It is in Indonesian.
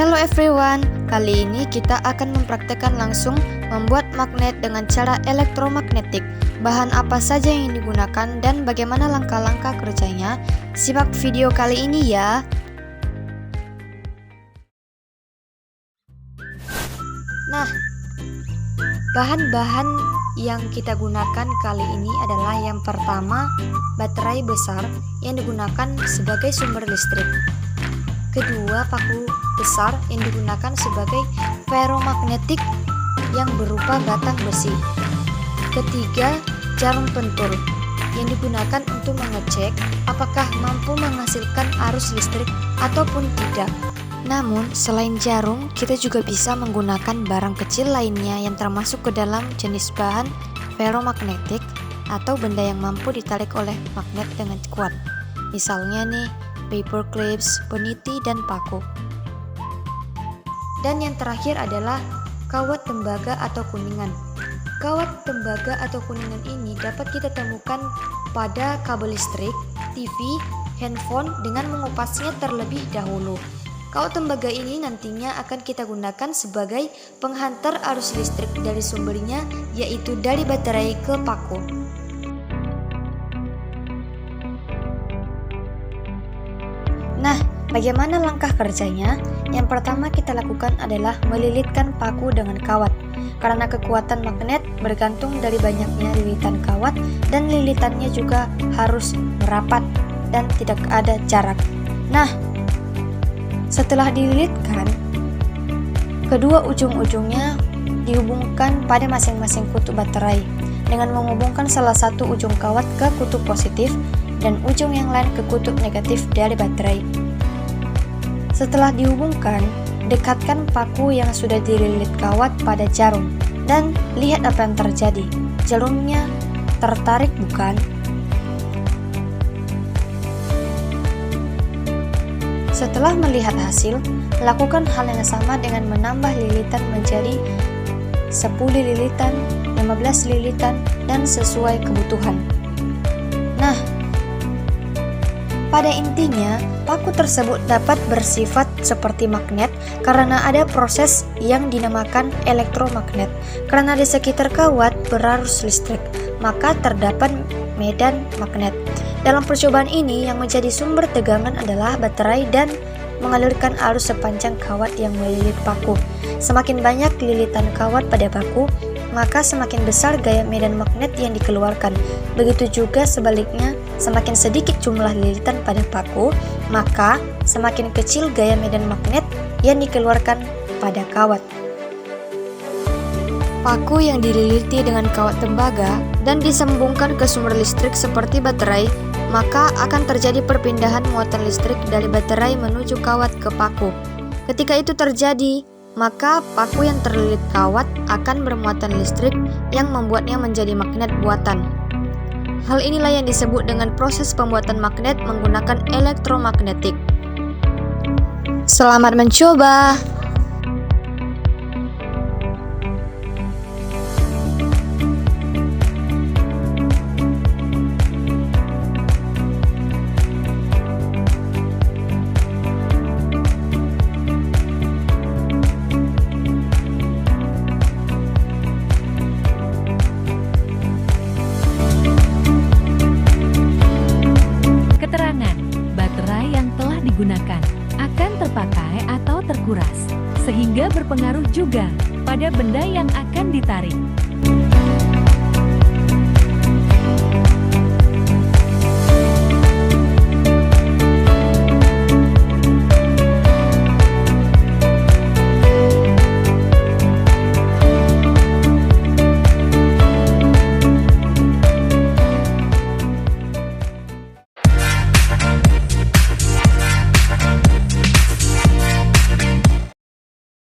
Hello everyone, kali ini kita akan mempraktekkan langsung membuat magnet dengan cara elektromagnetik. Bahan apa saja yang digunakan dan bagaimana langkah-langkah kerjanya. Simak video kali ini ya. Nah, bahan-bahan yang kita gunakan kali ini adalah yang pertama, baterai besar yang digunakan sebagai sumber listrik. Kedua, paku besar yang digunakan sebagai ferromagnetik yang berupa batang besi. Ketiga, jarum pentul yang digunakan untuk mengecek apakah mampu menghasilkan arus listrik ataupun tidak. Namun, selain jarum, kita juga bisa menggunakan barang kecil lainnya yang termasuk ke dalam jenis bahan ferromagnetik atau benda yang mampu ditarik oleh magnet dengan kuat. Misalnya nih, paper clips, peniti, dan paku. Dan yang terakhir adalah kawat tembaga atau kuningan. Kawat tembaga atau kuningan ini dapat kita temukan pada kabel listrik, TV, handphone dengan mengupasnya terlebih dahulu. Kawat tembaga ini nantinya akan kita gunakan sebagai penghantar arus listrik dari sumbernya, yaitu dari baterai ke paku. Nah, bagaimana langkah kerjanya? Yang pertama kita lakukan adalah melilitkan paku dengan kawat. Karena kekuatan magnet bergantung dari banyaknya lilitan kawat dan lilitannya juga harus merapat dan tidak ada jarak. Nah, setelah dililitkan, kedua ujung-ujungnya dihubungkan pada masing-masing kutub baterai dengan menghubungkan salah satu ujung kawat ke kutub positif dan ujung yang lain ke kutub negatif dari baterai. Setelah dihubungkan, dekatkan paku yang sudah dililit kawat pada jarum dan lihat apa yang terjadi. Jarumnya tertarik bukan? Setelah melihat hasil, lakukan hal yang sama dengan menambah lilitan menjadi 10 lilitan, 15 lilitan, dan sesuai kebutuhan. Nah, pada intinya, paku tersebut dapat bersifat seperti magnet karena ada proses yang dinamakan elektromagnet. Karena di sekitar kawat berarus listrik, maka terdapat medan magnet. Dalam percobaan ini, yang menjadi sumber tegangan adalah baterai dan mengalirkan arus sepanjang kawat yang melilit paku. Semakin banyak lilitan kawat pada paku, maka semakin besar gaya medan magnet yang dikeluarkan. Begitu juga sebaliknya, semakin sedikit jumlah lilitan pada paku, maka semakin kecil gaya medan magnet yang dikeluarkan pada kawat. Paku yang dililiti dengan kawat tembaga dan disambungkan ke sumber listrik seperti baterai, maka akan terjadi perpindahan muatan listrik dari baterai menuju kawat ke paku. Ketika itu terjadi, maka paku yang terlilit kawat akan bermuatan listrik yang membuatnya menjadi magnet buatan. Hal inilah yang disebut dengan proses pembuatan magnet menggunakan elektromagnetik. Selamat mencoba! Digunakan akan terpakai atau terkuras, sehingga berpengaruh juga pada benda yang akan ditarik.